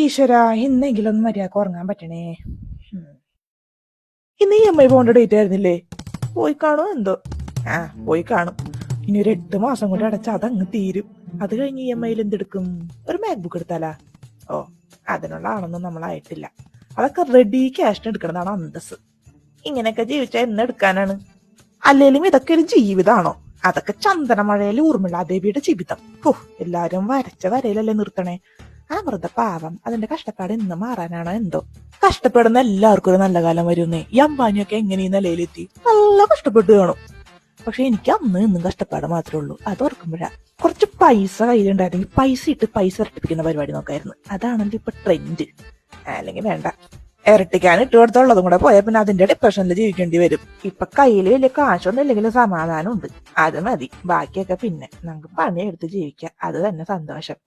ഈശ്വര, ഇന്നെങ്കിലും ഒന്ന് മര്യാദക്ക് ഉറങ്ങാൻ പറ്റണേ. ഇന്ന് EMI പോകേണ്ട ഡേറ്റ് ആയിരുന്നില്ലേ? പോയി കാണുമോ എന്തോ? പോയി കാണും. ഇനി ഒരു 8 മാസം കൂടി അടച്ചാൽ അതങ്ങ് തീരും. അത് കഴിഞ്ഞ് EMIയിൽ എന്തെടുക്കും? ഒരു മാക്ബുക്ക് എടുത്താലാ? ഓ, അതിനുള്ള ആളൊന്നും നമ്മളായിട്ടില്ല. അതൊക്കെ റെഡി ക്യാഷിന് എടുക്കണതാണ് അന്തസ്. ഇങ്ങനെയൊക്കെ ജീവിച്ചാൽ എന്നെടുക്കാനാണ്? അല്ലേലും ഇതൊക്കെ ഒരു ജീവിതമാണോ? അതൊക്കെ ചന്ദനമഴയിൽ ഊർമിള ദേവിയുടെ ജീവിതം. എല്ലാരും വരച്ച വരയിലല്ലേ നിർത്തണേ. വെറുതെ പാവം, അതിന്റെ കഷ്ടപ്പാട് ഇന്ന് മാറാനാണോ എന്തോ. കഷ്ടപ്പെടുന്ന എല്ലാവർക്കും ഒരു നല്ല കാലം വരുന്നേ. ഈ അമ്പാനിയൊക്കെ എങ്ങനെ ഈ നിലയിലെത്തി? നല്ല കഷ്ടപ്പെട്ടു കാണും. പക്ഷെ എനിക്ക് അന്ന് ഇന്നും കഷ്ടപ്പാട് മാത്രമേ ഉള്ളൂ. അത് ഓർക്കുമ്പോഴാ. കുറച്ച് പൈസ കയ്യിലുണ്ടായിരുന്നെങ്കിൽ പൈസ ഇട്ട് പൈസ ഇരട്ടിപ്പിക്കുന്ന പരിപാടി നോക്കായിരുന്നു. അതാണല്ലോ ഇപ്പൊ ട്രെൻഡ്. അല്ലെങ്കിൽ വേണ്ട, ഇരട്ടിക്കാൻ ഇട്ട് കൊടുത്തുള്ളതും കൂടെ പോയാൽ പിന്നെ അതിന്റെ ഡിപ്രഷനിൽ ജീവിക്കേണ്ടി വരും. ഇപ്പൊ കയ്യിൽ വലിയ കാശൊന്നും ഇല്ലെങ്കിലും സമാധാനം ഉണ്ട്. അത് മതി. ബാക്കിയൊക്കെ പിന്നെ നമുക്ക് പണിയെടുത്ത് ജീവിക്കാം. അത് തന്നെ സന്തോഷം.